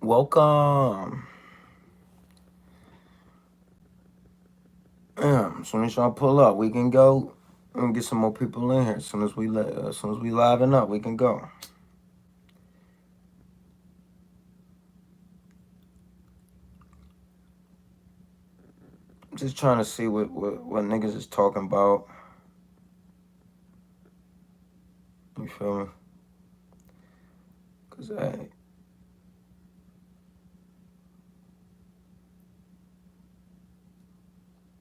Welcome. As soon as y'all pull up, we can go and get some more people in here. As soon as we liven up, we can go. I'm just trying to see what niggas is talking about. You feel me? Cause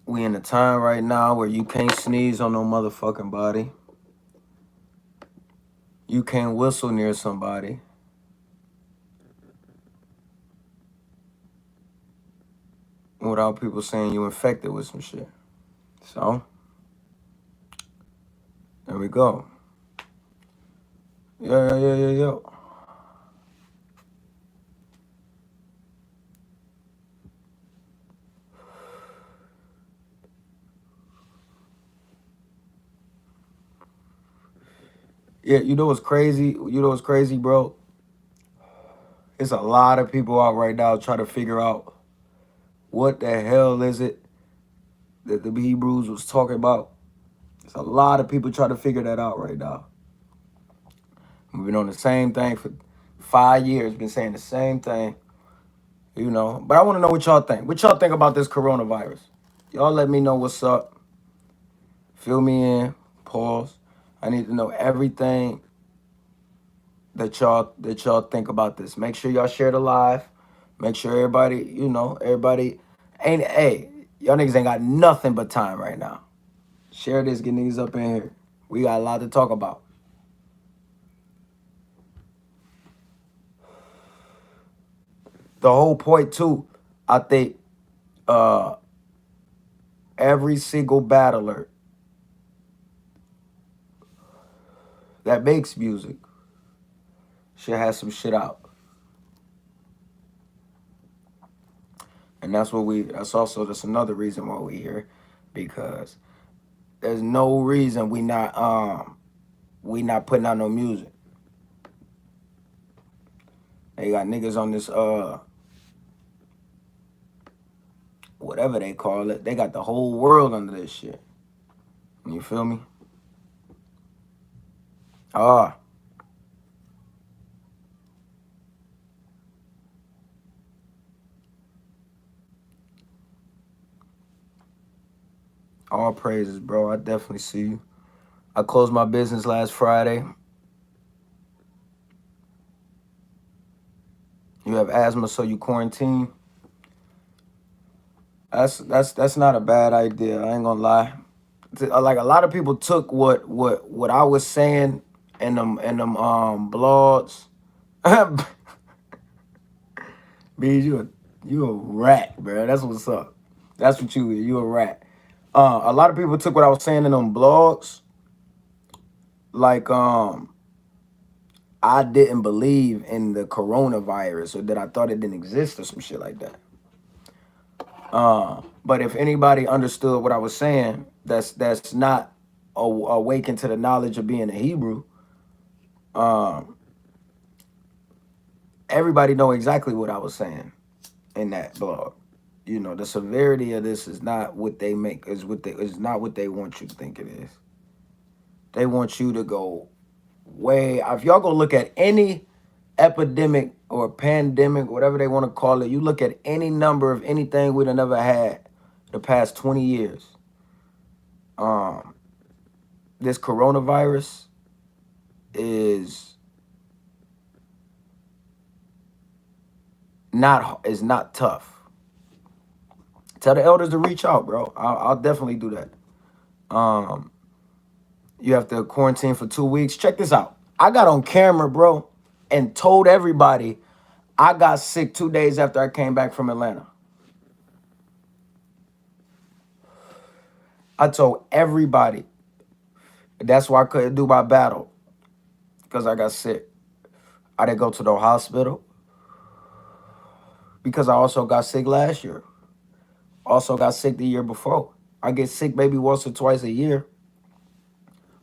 we in a time right now where you can't sneeze on no motherfucking body. You can't whistle near somebody. Without people saying you infected with some shit. So, there we go. Yeah. Yeah, you know what's crazy? Bro? It's a lot of people out right now trying to figure out what the hell is it that the Hebrews was talking about. There's a lot of people trying to figure that out right now. We've been on the same thing for 5 years, been saying the same thing, But I want to know what y'all think. What y'all think about this coronavirus? Y'all let me know what's up. Fill me in. Pause. I need to know everything that y'all think about this. Make sure y'all share the live. Make sure everybody ain't y'all niggas ain't got nothing but time right now. Share this, get niggas up in here. We got a lot to talk about. The whole point too, I think every single battler that makes music should have some shit out. And that's another reason why we here. Because there's no reason we not putting out no music. They got niggas on this whatever they call it. They got the whole world under this shit. You feel me? All praises, bro. I definitely see you. I closed my business last Friday. You have asthma, so you quarantine. That's not a bad idea. I ain't gonna lie. Like a lot of people took what I was saying in them blogs. Bees, you a rat, bro. That's what's up. That's what you is. You a rat. A lot of people took what I was saying in them blogs. Like I didn't believe in the coronavirus, or that I thought it didn't exist, or some shit like that. But if anybody understood what I was saying, that's not awakened to the knowledge of being a Hebrew. Everybody know exactly what I was saying in that blog. The severity of this is not what they is not what they want you to think it is. They want you to go way. If y'all go look at any epidemic or pandemic, whatever they want to call it, you look at any number of anything we'd have never had the past 20 years. This coronavirus is not tough. Tell the elders to reach out, bro. I'll definitely do that. You have to quarantine for 2 weeks. Check this out. I got on camera, bro, and told everybody I got sick 2 days after I came back from Atlanta. I told everybody. That's why I couldn't do my battle, because I got sick. I didn't go to the hospital because I also got sick last year. Also got sick the year before. I get sick maybe once or twice a year,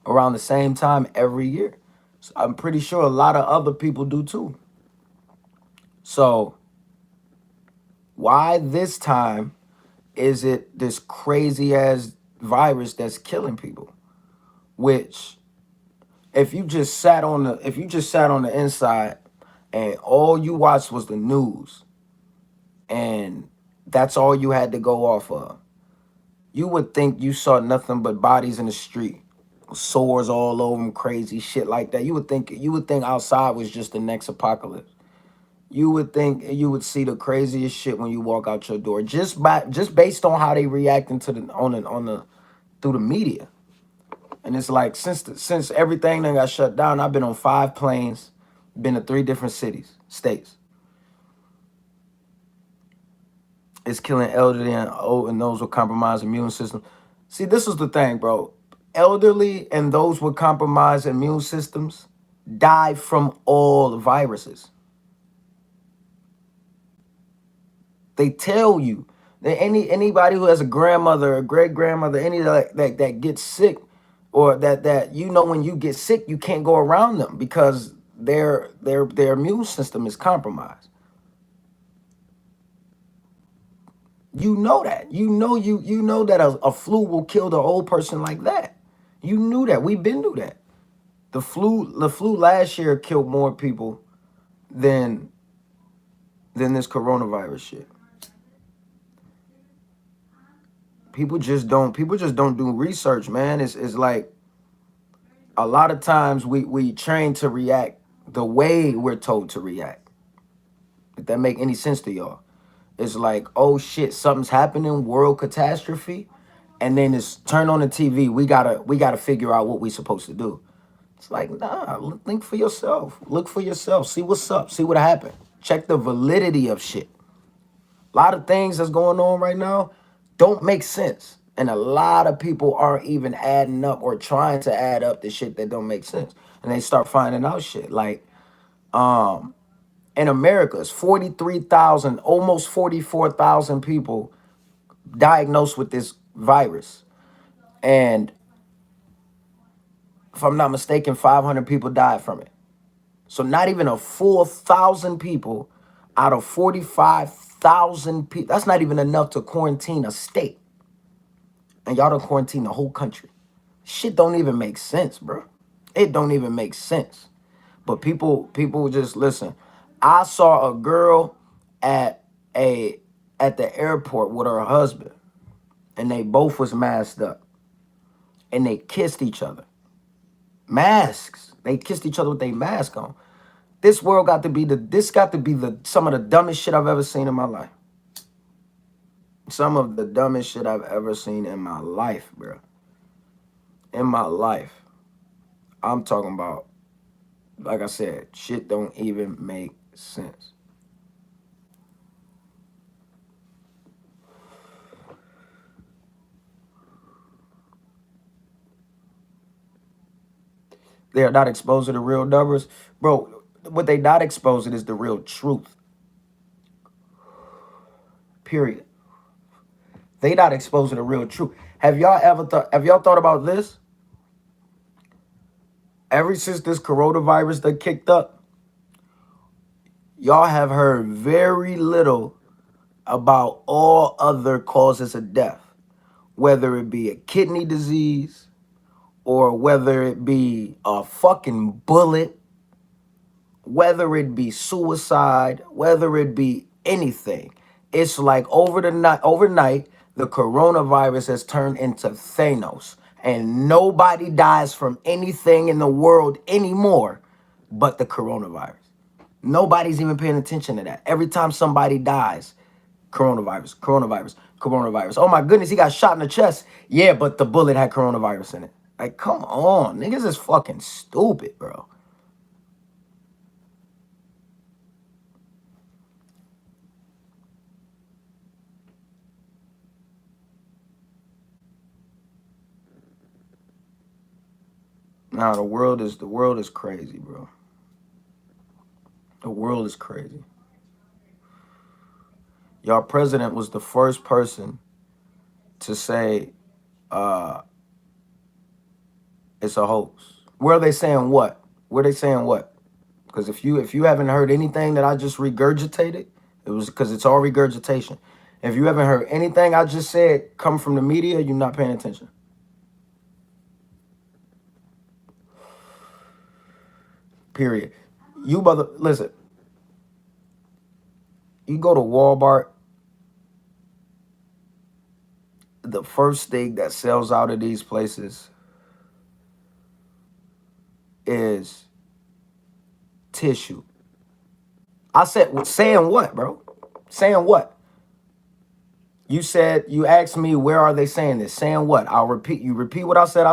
around the same time every year. So I'm pretty sure a lot of other people do too. So Why this time is it this crazy ass virus that's killing people? Which if you just sat on the inside and all you watched was the news and that's all you had to go off of, you would think you saw nothing but bodies in the street, sores all over them, crazy shit like that. You would think outside was just the next apocalypse. You would think you would see the craziest shit when you walk out your door, just based on how they reacting to the on the through the media. And it's like since everything that got shut down, I've been on 5 planes, been to 3 different states. It's killing elderly and those with compromised immune system. See, this is the thing, bro. Elderly and those with compromised immune systems die from all viruses. They tell you that anybody who has a grandmother, a great grandmother, any that gets sick, or that when you get sick, you can't go around them because their immune system is compromised. You know that. You know that a flu will kill the old person like that. You knew that. We've been through that. The flu last year killed more people than this coronavirus shit. People just don't do research, man. It's like a lot of times we train to react the way we're told to react. If that make any sense to y'all. It's like, oh shit, something's happening, world catastrophe, and then it's turn on the TV. We gotta figure out what we supposed to do. It's like, nah, think for yourself. Look for yourself. See what's up. See what happened. Check the validity of shit. A lot of things that's going on right now don't make sense. And a lot of people aren't even adding up or trying to add up the shit that don't make sense. And they start finding out shit. Like, in America, it's 43,000, almost 44,000 people diagnosed with this virus. And if I'm not mistaken, 500 people died from it. So not even a full 1,000 people out of 45,000 people. That's not even enough to quarantine a state. And y'all don't quarantine the whole country. Shit don't even make sense, bro. It don't even make sense. But people just listen. I saw a girl at a at the airport with her husband, and they both was masked up, and they kissed each other. Masks. They kissed each other with their mask on. This got to be the some of the dumbest shit I've ever seen in my life. Some of the dumbest shit I've ever seen in my life, bro. In my life. I'm talking about, like I said, shit don't even make sense. They are not exposed to the real numbers. Bro, what they not exposing is the real truth. Period. They not exposed to the real truth. Have y'all thought about this? Ever since this coronavirus that kicked up, y'all have heard very little about all other causes of death, whether it be a kidney disease or whether it be a fucking bullet, whether it be suicide, whether it be anything. It's like overnight, the coronavirus has turned into Thanos, and nobody dies from anything in the world anymore but the coronavirus. Nobody's even paying attention to that. Every time somebody dies, coronavirus, coronavirus, coronavirus. Oh my goodness, he got shot in the chest. Yeah, but the bullet had coronavirus in it. Like, come on, niggas is fucking stupid, bro. Now the world is crazy, bro. The world is crazy. Y'all president was the first person to say uh it's a hoax. Where are they saying what? Where are they saying what? Because if you haven't heard anything that I just regurgitated, It was because it's all regurgitation. If you haven't heard anything I just said come from the media, you're not paying attention. Period. You brother, listen. You go to Walmart, the first thing that sells out of these places is tissue. I said, saying what, bro? Saying what? You said, you asked me, where are they saying this? Saying what? I'll repeat. You repeat what I said,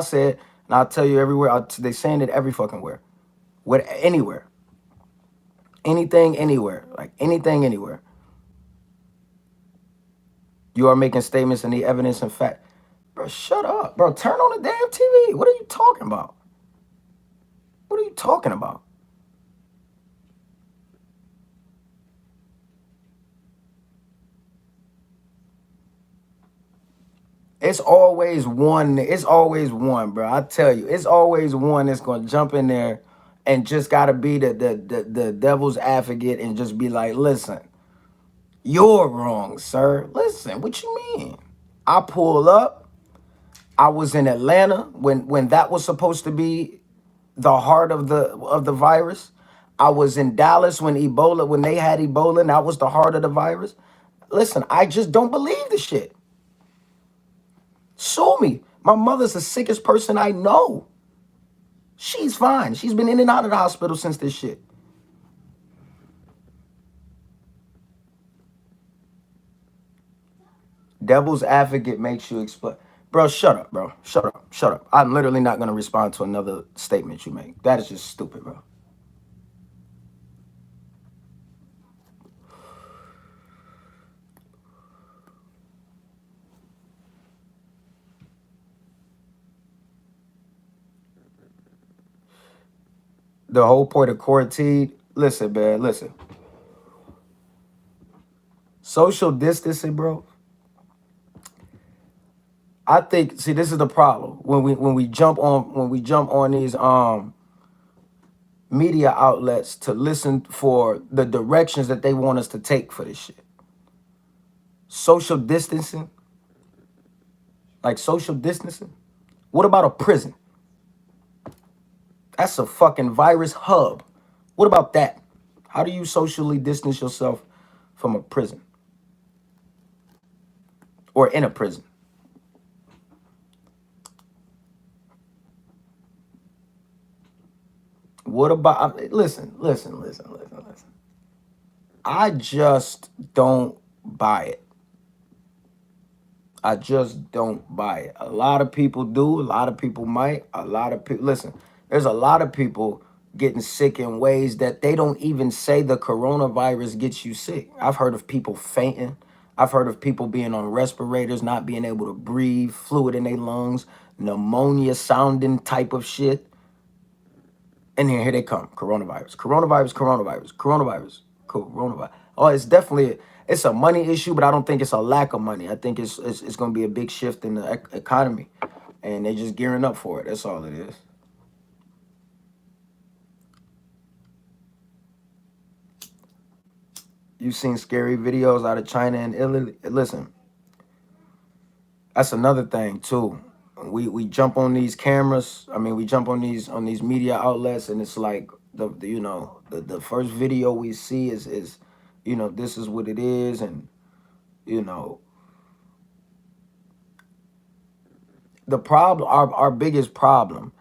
and I'll tell you everywhere. They saying it every fucking where. What, anywhere. Anything, anywhere. Like anything, anywhere. You are making statements and the evidence and fact. Bro, shut up. Bro, turn on the damn TV. What are you talking about? What are you talking about? It's always one. It's always one, bro. I tell you, it's always one that's gonna jump in there and just gotta be the devil's advocate and just be like, listen, you're wrong, sir. Listen, what you mean? I pull up. I was in Atlanta when that was supposed to be the heart of the virus. I was in Dallas when they had Ebola, and that was the heart of the virus. Listen, I just don't believe the shit. Sue me. My mother's the sickest person I know. She's fine. She's been in and out of the hospital since this shit. Devil's advocate makes you explain. Bro, shut up, bro. Shut up. Shut up. I'm literally not going to respond to another statement you make. That is just stupid, bro. The whole point of quarantine, listen, man, listen. Social distancing, bro. I think, see, this is the problem. When we jump on these media outlets to listen for the directions that they want us to take for this shit. Social distancing, like social distancing. What about a prison? That's a fucking virus hub. What about that? How do you socially distance yourself from a prison or in a prison? What about, listen. I just don't buy it. I just don't buy it. A lot of people do. A lot of people might. A lot of people, listen, there's a lot of people getting sick in ways that they don't even say the coronavirus gets you sick. I've heard of people fainting. I've heard of people being on respirators, not being able to breathe, fluid in their lungs, pneumonia sounding type of shit. And then here they come. Coronavirus. Oh, it's definitely, it's a money issue, but I don't think it's a lack of money. I think it's going to be a big shift in the economy, and they're just gearing up for it. That's all it is. You've seen scary videos out of China and Italy. Listen, that's another thing too. We jump on these cameras. I mean, we jump on these media outlets, and it's like the first video we see is this is what it is, and you know the problem, our biggest problem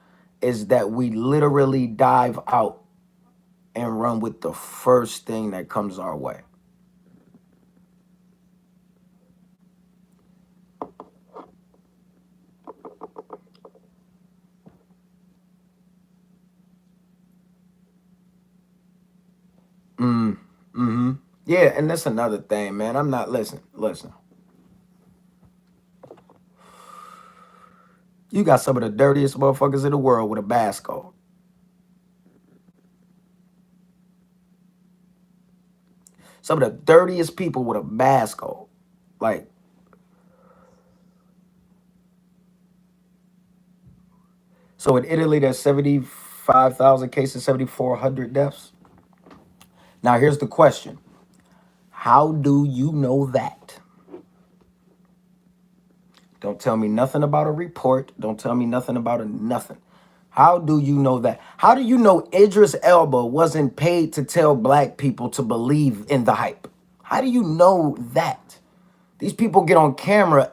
is that we literally dive out and run with the first thing that comes our way. Mm-hmm. Yeah, and that's another thing, man. I'm not listen. You got some of the dirtiest motherfuckers in the world with a mask on. Some of the dirtiest people with a mask on. Like, so in Italy, there's 75,000 cases, 7,400 deaths. Now, here's the question. How do you know that? Don't tell me nothing about a report. Don't tell me nothing about a nothing. How do you know that? How do you know Idris Elba wasn't paid to tell black people to believe in the hype? How do you know that? These people get on camera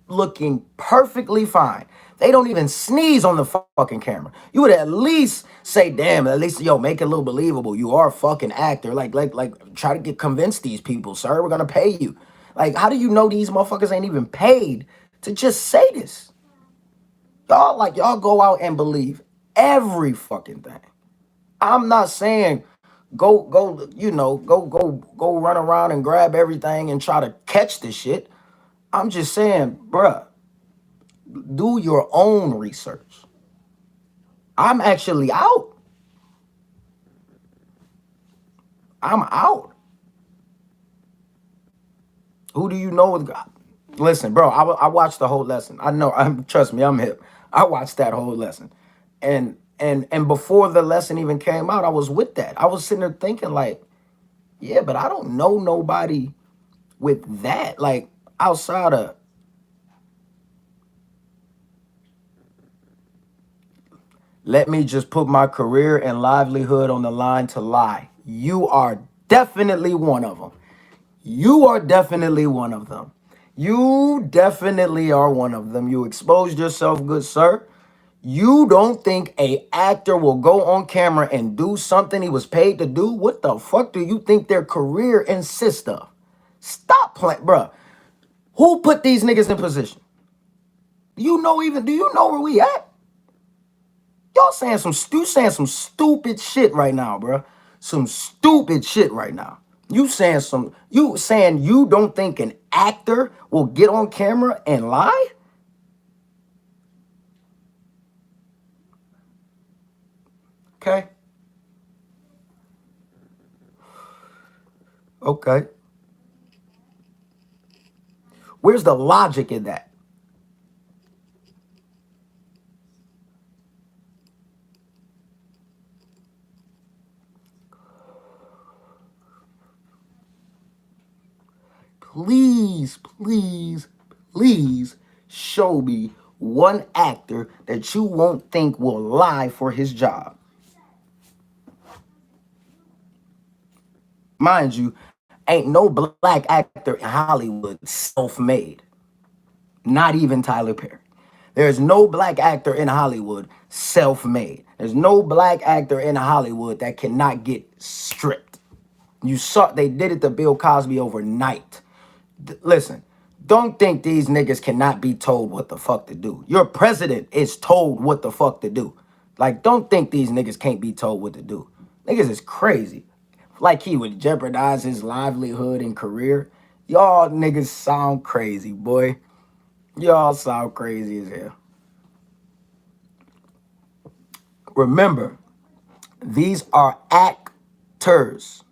looking perfectly fine. They don't even sneeze on the fucking camera. You would at least say, damn, at least, yo, make it a little believable. You are a fucking actor. Like, try to get convince these people, sir. We're gonna pay you. Like, how do you know these motherfuckers ain't even paid to just say this? Y'all go out and believe every fucking thing. I'm not saying go run around and grab everything and try to catch this shit. I'm just saying, bruh, do your own research. I'm actually out. I'm out. Who do you know with God? Listen, bro, I watched the whole lesson. I know, trust me, I'm hip. I watched that whole lesson. And before the lesson even came out, I was with that. I was sitting there thinking like, yeah, but I don't know nobody with that. Like outside of, let me just put my career and livelihood on the line to lie. You are definitely one of them. You are definitely one of them. You definitely are one of them. You exposed yourself, good sir. You don't think a actor will go on camera and do something he was paid to do? What the fuck do you think their career insists of? Stop playing, bruh. Who put these niggas in position? Do you know where we at? Y'all saying some stupid shit right now, bro. Some stupid shit right now. You saying you don't think an actor will get on camera and lie? Okay. Okay. Where's the logic in that? Please, please, please show me one actor that you won't think will lie for his job. Mind you, ain't no black actor in Hollywood self-made. Not even Tyler Perry. There's no black actor in Hollywood self-made. There's no black actor in Hollywood that cannot get stripped. You saw they did it to Bill Cosby overnight. Listen, don't think these niggas cannot be told what the fuck to do. Your president is told what the fuck to do. Like, don't think these niggas can't be told what to do. Niggas is crazy. Like he would jeopardize his livelihood and career. Y'all niggas sound crazy, boy. Y'all sound crazy as hell. Remember, these are actors.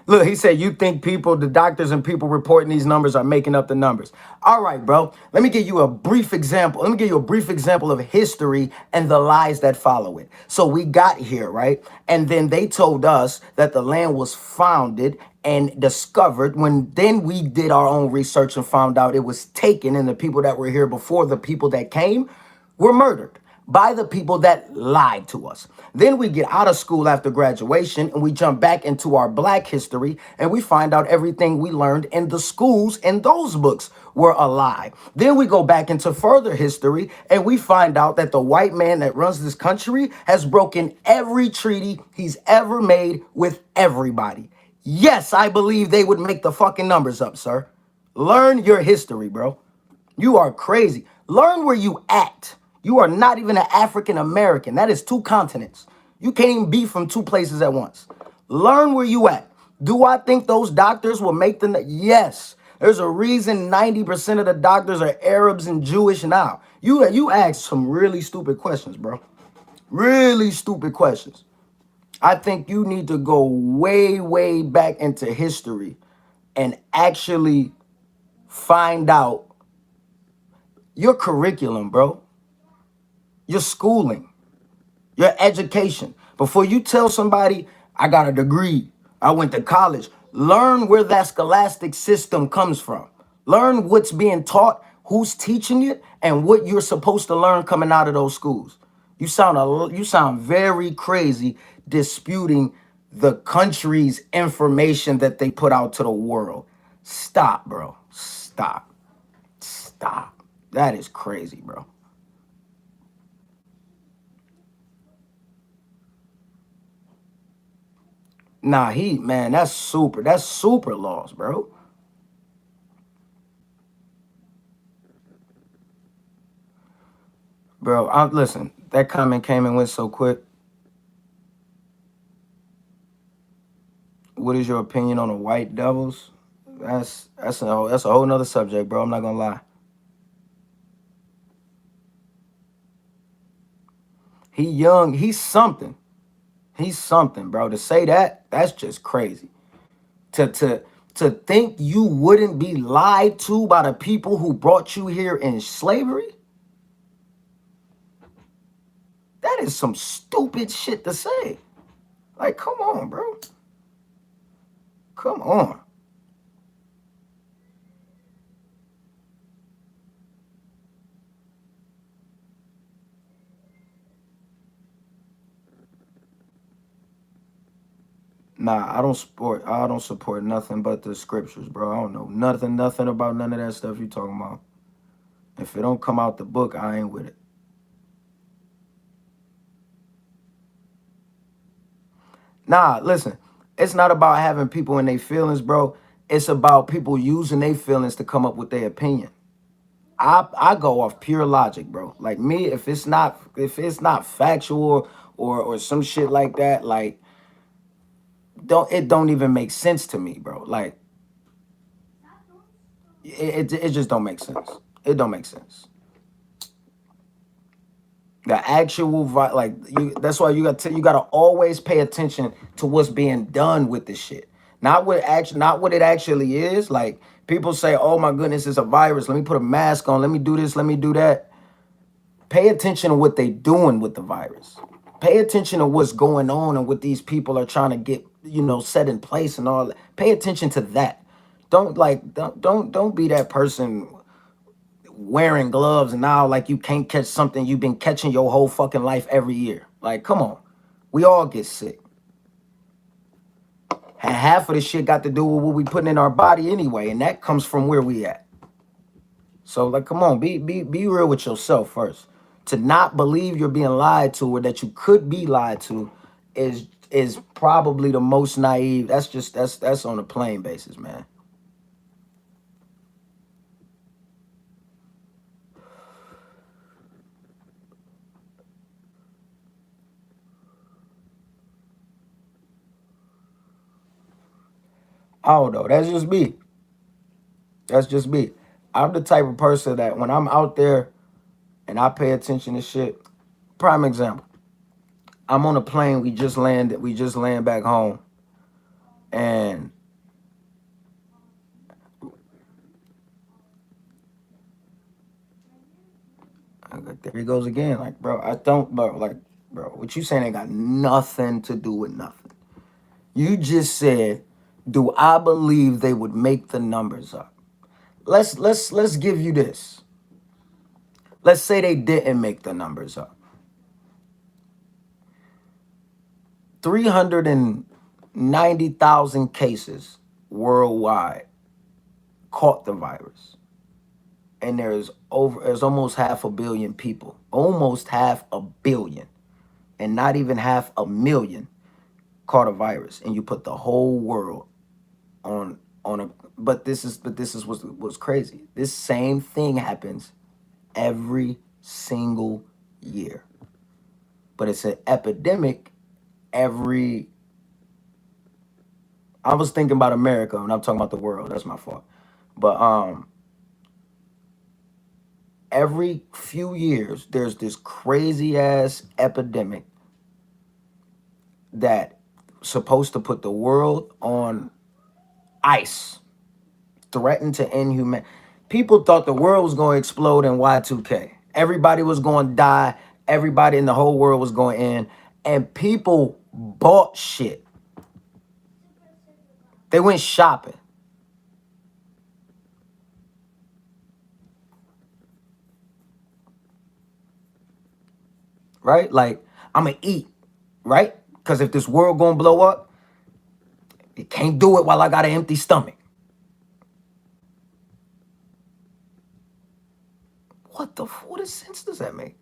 Look, he said, you think people, the doctors and people reporting these numbers are making up the numbers. All right, bro. Let me give you a brief example. Let me give you a brief example of history and the lies that follow it. So we got here, right? And then they told us that the land was founded and discovered when then we did our own research and found out it was taken and the people that were here before the people that came were murdered by the people that lied to us. Then we get out of school after graduation and we jump back into our black history and we find out everything we learned in the schools and those books were a lie. Then we go back into further history and we find out that the white man that runs this country has broken every treaty he's ever made with everybody. Yes, I believe they would make the fucking numbers up, sir. Learn your history, bro. You are crazy. Learn where you at. You are not even an African American. That is two continents. You can't even be from two places at once. Learn where you at. Do I think those doctors will make the... Yes. There's a reason 90% of the doctors are Arabs and Jewish now. You ask some really stupid questions, bro. Really stupid questions. I think you need to go way, way back into history and actually find out your curriculum, bro. Your schooling, your education. Before you tell somebody, I got a degree, I went to college. Learn where that scholastic system comes from. Learn what's being taught, who's teaching it, and what you're supposed to learn coming out of those schools. You sound very crazy disputing the country's information that they put out to the world. Stop, bro. Stop. Stop. That is crazy, bro. Nah, man, that's super lost, bro. Bro, listen, that comment came and went so quick. What is your opinion on the White Devils? That's a whole nother subject, bro. I'm not gonna lie. He young, he's something. He's something, bro. To say that, that's just crazy. To to to think you wouldn't be lied to by the people who brought you here in slavery, that is some stupid shit to say. Like, come on, bro. Come on. Nah, I don't support nothing but the scriptures, bro. I don't know nothing about none of that stuff you talking about. If it don't come out the book, I ain't with it. Nah, listen, it's not about having people in their feelings, bro. It's about people using their feelings to come up with their opinion. I go off pure logic, bro. Like me, if it's not factual or some shit like that, like don't even make sense to me, bro. Like it just don't make sense. It don't make sense. The actual like you. That's why you got to always pay attention to what's being done with this shit. Not what it actually is. Like people say, "Oh my goodness, it's a virus. Let me put a mask on. Let me do this. Let me do that." Pay attention to what they doing with the virus. Pay attention to what's going on and what these people are trying to get, set in place and all that. Pay attention to that. Don't be that person wearing gloves and now like you can't catch something you've been catching your whole fucking life every year. Like, come on. We all get sick. And half of the shit got to do with what we putting in our body anyway, and that comes from where we at. So like, come on, be real with yourself first. To not believe you're being lied to or that you could be lied to is probably the most naive. That's on a plain basis, man. I don't know. That's just me. That's just me. I'm the type of person that when I'm out there and I pay attention to shit. Prime example. I'm on a plane. We just landed. We just land back home, and there he goes again. Like, bro, I don't, bro. Like, bro, what you saying ain't got nothing to do with nothing. You just said, do I believe they would make the numbers up? Let's give you this. Let's say they didn't make the numbers up. 390,000 cases worldwide caught the virus. And there's almost half a billion people. Almost half a billion. And not even half a million caught a virus. And you put the whole world on a but this is what's crazy. This same thing happens every single year. But it's an epidemic every I was thinking about America and I'm talking about the world. That's my fault. But every few years there's this crazy ass epidemic that supposed to put the world on ice, threatened to end human. People thought the world was going to explode in Y2K. Everybody was going to die. Everybody in the whole world was going to end. And people bought shit They went shopping. Right? Like, I'm going to eat. Right? Because if this world going to blow up, you can't do it while I got an empty stomach. What sense does that make?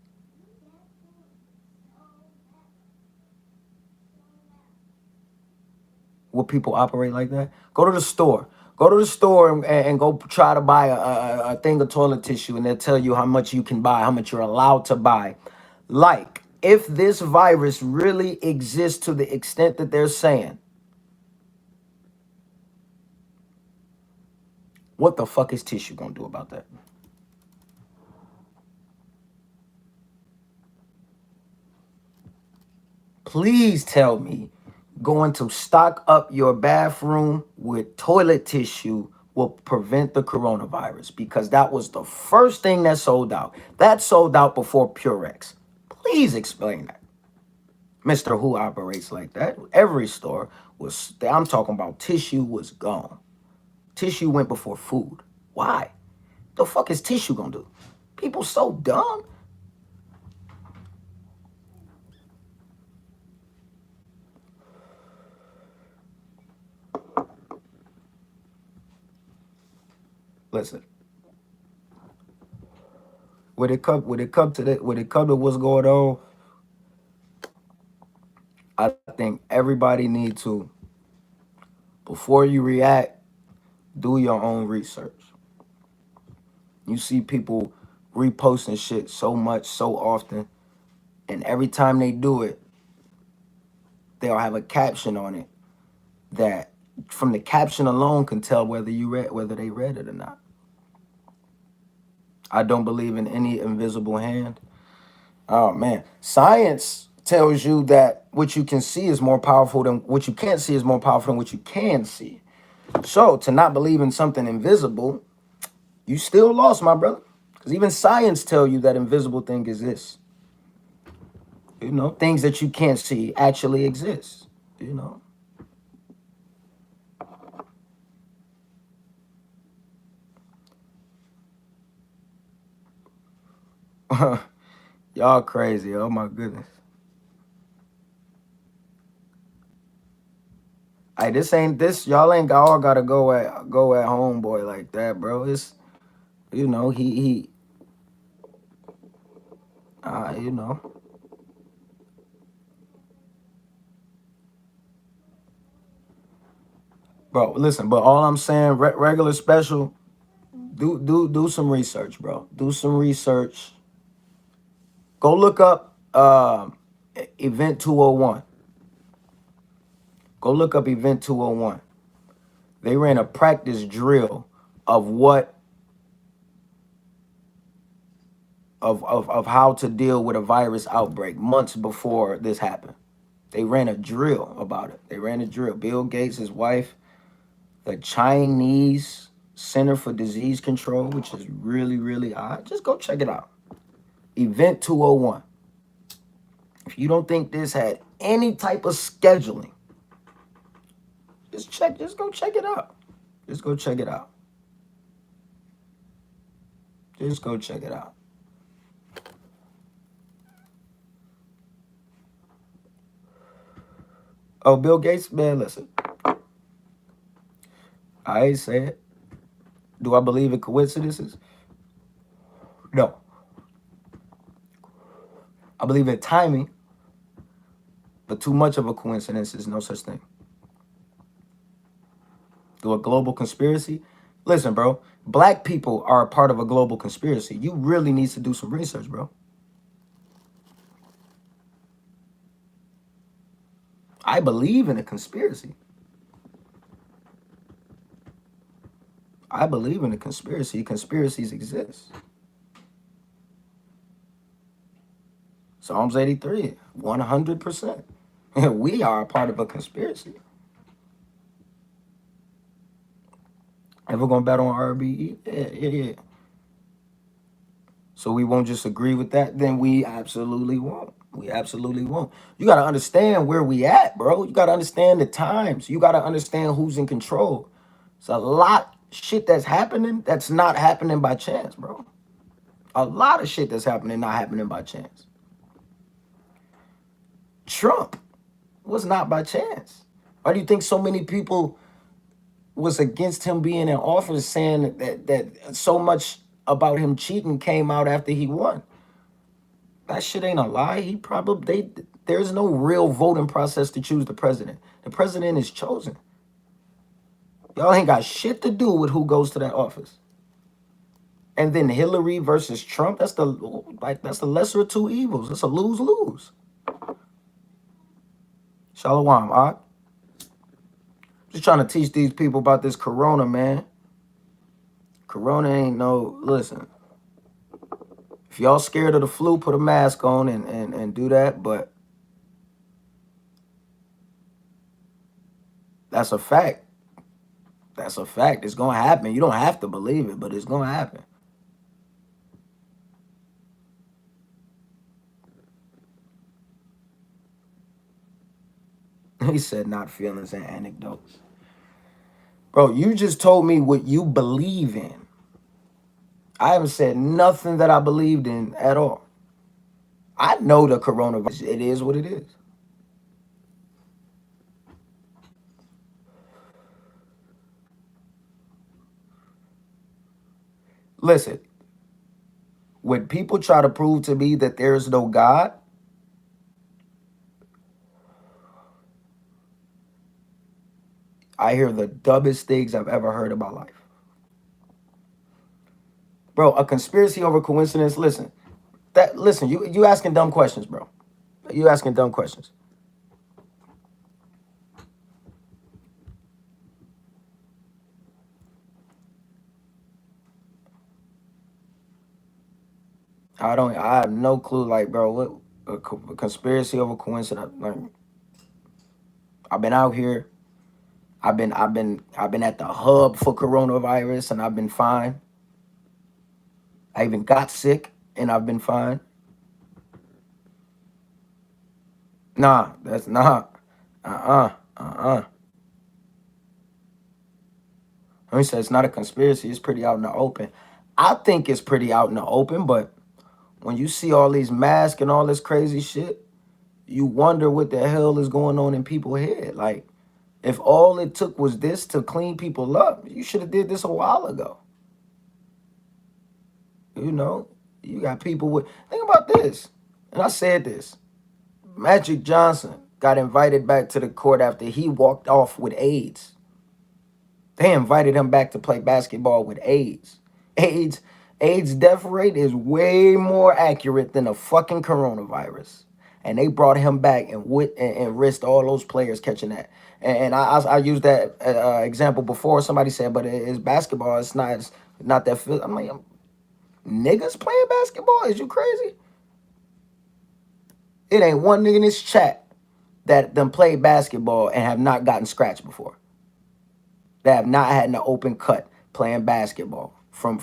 Will people operate like that? Go to the store. Go to the store and go try to buy a thing of toilet tissue, and they'll tell you how much you can buy, how much you're allowed to buy. Like, if this virus really exists to the extent that they're saying, what the fuck is tissue gonna do about that? Please tell me going to stock up your bathroom with toilet tissue will prevent the coronavirus, because that was the first thing that sold out. That sold out before Purex. Please explain that. Mr. Who operates like that? Every store was, I'm talking about tissue was gone. Tissue went before food. Why? The fuck is tissue gonna do? People so dumb. Listen, when it come to what's going on, I think everybody need to, before you react, do your own research. You see people reposting shit so much, so often, and every time they do it, they'll have a caption on it that, from the caption alone, can tell whether they read it or not. I don't believe in any invisible hand. Oh man, science tells you that what you can see is more powerful than what you can't see is more powerful than what you can see. So to not believe in something invisible, you still lost, my brother. Because even science tell you that invisible thing exists. You know, things that you can't see actually exist. You know. Y'all crazy. Oh my goodness. Hey, this. Y'all ain't all gotta go at homeboy like that, bro. It's, you know, he you know. Bro, listen, but all I'm saying, regular special, do some research, bro. Do some research. Go look up Event 201. Go look up Event 201. They ran a practice drill of what of how to deal with a virus outbreak months before this happened. They ran a drill about it. They ran a drill. Bill Gates, his wife, the Chinese Center for Disease Control, which is really, really odd. Just go check it out. Event 201. If you don't think this had any type of scheduling, just go check it out. Just go check it out. Just go check it out. Oh, Bill Gates, man, listen. I ain't say it. Do I believe in coincidences? No. I believe in timing, but too much of a coincidence is no such thing. Do a global conspiracy? Listen, bro, black people are a part of a global conspiracy. You really need to do some research, bro. I believe in a conspiracy. I believe in a conspiracy. Conspiracies exist. Psalms 83, 100%. We are a part of a conspiracy. If we're going to bet on RBE, yeah. So we won't just agree with that, then we absolutely won't. We absolutely won't. You got to understand where we at, bro. You got to understand the times. You got to understand who's in control. It's a lot shit that's happening that's not happening by chance, bro. A lot of shit that's happening not happening by chance. Trump was not by chance. Why do you think so many people was against him being in office, saying that so much about him cheating came out after he won? That shit ain't a lie. He probably there's no real voting process to choose the president. The president is chosen. Y'all ain't got shit to do with who goes to that office. And then Hillary versus Trump, that's the lesser of two evils. It's a lose-lose. Shalom, Ak. Just trying to teach these people about this corona, man. Corona ain't no, listen. If y'all scared of the flu, put a mask on and do that, but that's a fact. That's a fact. It's gonna happen. You don't have to believe it, but it's gonna happen. He said not feelings and anecdotes. Bro, you just told me what you believe in. I haven't said nothing that I believed in at all. I know the coronavirus. It is what it is. Listen, when people try to prove to me that there is no God, I hear the dumbest things I've ever heard in my life. Bro, a conspiracy over coincidence. Listen, you asking dumb questions, bro. You asking dumb questions. I have no clue, like, bro, what a conspiracy over coincidence. Like, I've been out here. I've been at the hub for coronavirus and I've been fine. I even got sick and I've been fine. Nah, that's not. Uh-uh. Let me say it's not a conspiracy. It's pretty out in the open. I think it's pretty out in the open, but when you see all these masks and all this crazy shit, you wonder what the hell is going on in people's head. Like, if all it took was this to clean people up, you should have did this a while ago. You know, you got people with. Think about this, and I said this. Magic Johnson got invited back to the court after he walked off with AIDS. They invited him back to play basketball with AIDS. AIDS, AIDS death rate is way more accurate than a fucking coronavirus. And they brought him back and risked all those players catching that. And I used that example before. Somebody said, but it's basketball. It's not that. I'm like, niggas playing basketball? Is you crazy? It ain't one nigga in this chat that done played basketball and have not gotten scratched before. That have not had an open cut playing basketball from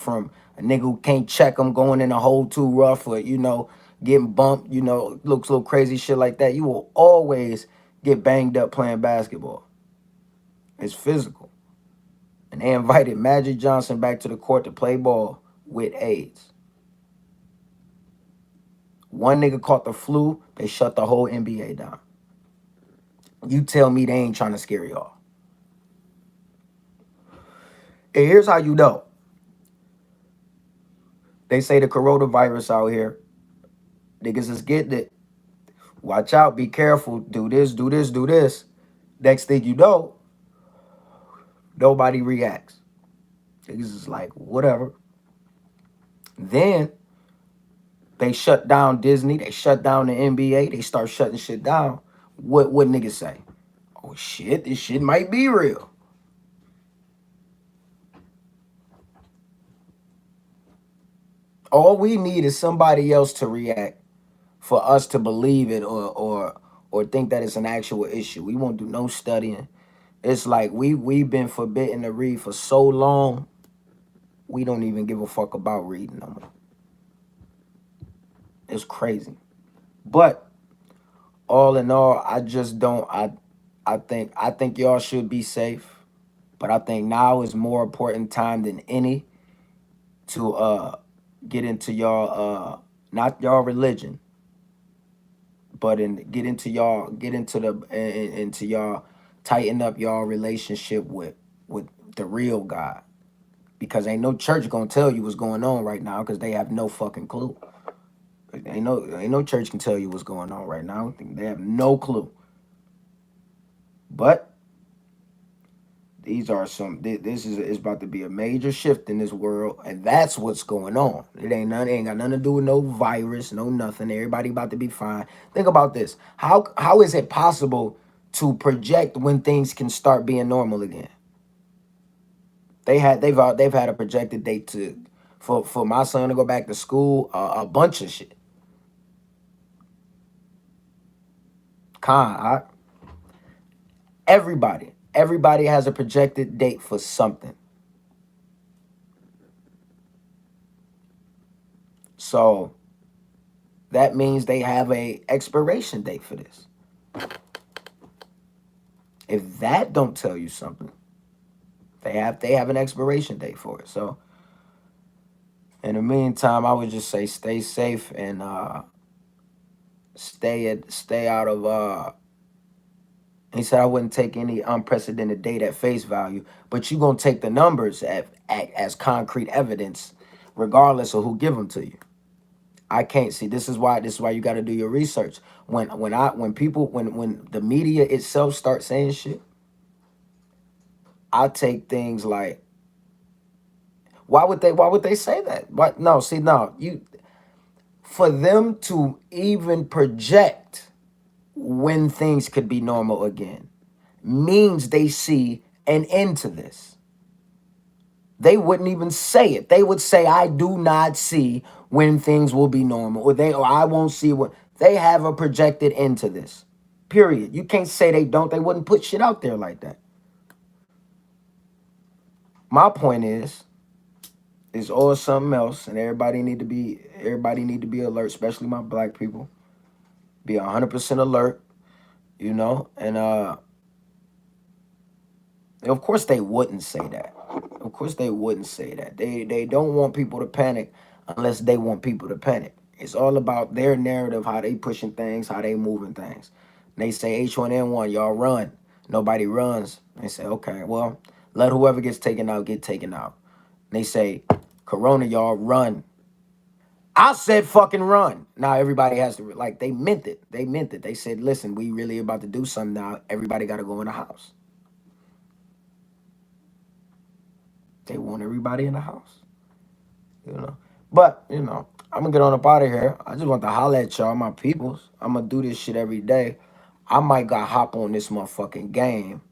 a nigga who can't check them going in a hole too rough or getting bumped, looks a little crazy shit like that. You will always get banged up playing basketball. It's physical. And they invited Magic Johnson back to the court to play ball with AIDS. One nigga caught the flu, they shut the whole NBA down. You tell me they ain't trying to scare y'all. And here's how you know. They say the coronavirus out here, niggas is getting it. Watch out, be careful, do this, do this, do this. Next thing you know, nobody reacts. Niggas is like, whatever. Then they shut down Disney, they shut down the NBA, they start shutting shit down. What niggas say? Oh shit, this shit might be real. All we need is somebody else to react for us to believe it or think that it's an actual issue. We won't do no studying. It's like we've been forbidden to read for so long, we don't even give a fuck about reading no more. It's crazy. But all in all, I just don't. I think y'all should be safe, but I think now is more important time than any to get into y'all not y'all religion, but get into the into y'all tighten up y'all relationship with the real God, because ain't no church gonna tell you what's going on right now because they have no fucking clue. Ain't no church can tell you what's going on right now. They have no clue. But these are some. This is about to be a major shift in this world, and that's what's going on. It ain't got nothing to do with no virus, no nothing. Everybody about to be fine. Think about this. How is it possible to project when things can start being normal again? They've had a projected date to for my son to go back to school. A bunch of shit. Con, everybody has a projected date for something. So that means they have a expiration date for this. If that don't tell you something, they have an expiration date for it. So in the meantime, I would just say stay safe and stay out of he said I wouldn't take any unprecedented date at face value, but you gonna take the numbers as concrete evidence, regardless of who give them to you. I can't see. This is why you got to do your research. When the media itself starts saying shit, I take things like, why would they say that? What? No, see, no, you for them to even project when things could be normal again means they see an end to this. They wouldn't even say it. They would say, I do not see when things will be normal, or I won't see what they have a projected end to this. Period. You can't say they don't. They wouldn't put shit out there like that. My point is it's all something else, and everybody need to be alert, especially my black people. Be 100% alert, and of course they wouldn't say that. Of course they wouldn't say that. They don't want people to panic unless they want people to panic. It's all about their narrative, how they pushing things, how they moving things. And they say H1N1, y'all run. Nobody runs. They say, okay, well, let whoever gets taken out get taken out. And they say, Corona, y'all run. I said fucking run. Now everybody has to, like, they meant it. They meant it. They said, listen, we really about to do something now. Everybody got to go in the house. They want everybody in the house, you know. But, I'm gonna get on up out of here. I just want to holler at y'all, my peoples. I'm gonna do this shit every day. I might got hop on this motherfucking game.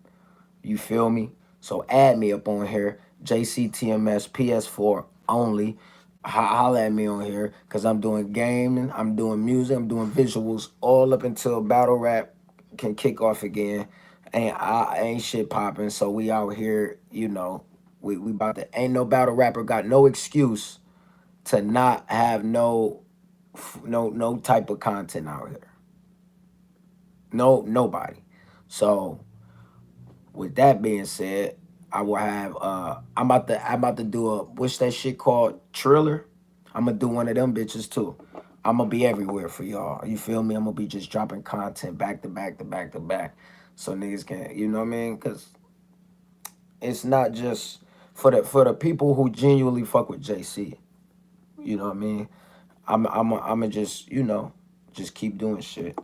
You feel me? So add me up on here. JCTMS PS4 only. Holla at me on here because I'm doing gaming, I'm doing music, I'm doing visuals all up until battle rap can kick off again. Ain't shit popping, so we out here, we about to, ain't no battle rapper got no excuse to not have no type of content out here. Nobody. So with that being said, I will have I'm about to do a, what's that shit called? Triller. I'm gonna do one of them bitches too. I'm gonna be everywhere for y'all. You feel me? I'm gonna be just dropping content back to back to back to back. So niggas can, you know what I mean? Cause it's not just for the people who genuinely fuck with JC. You know what I mean? I'm just, just keep doing shit.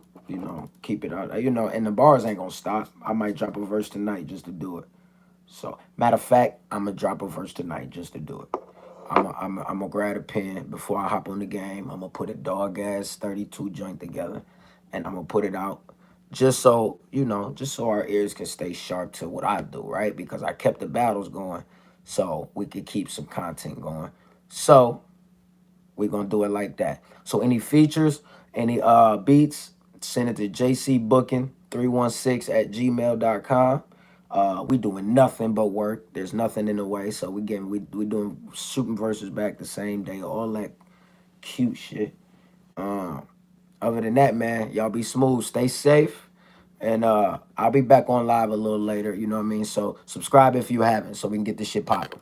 Keep it out. And the bars ain't gonna stop. I might drop a verse tonight just to do it. So, matter of fact, I'm gonna drop a verse tonight just to do it. I'm gonna grab a pen before I hop on the game. I'm gonna put a dog ass 32 joint together, and I'm gonna put it out just so our ears can stay sharp to what I do, right? Because I kept the battles going, so we could keep some content going. So we're gonna do it like that. So any features, any beats, send it to jcbooking316@gmail.com. We doing nothing but work. There's nothing in the way. So we doing shooting verses back the same day, all that cute shit. other than that, man, y'all be smooth, stay safe. And I'll be back on live a little later, you know what I mean? So subscribe if you haven't so we can get this shit popping.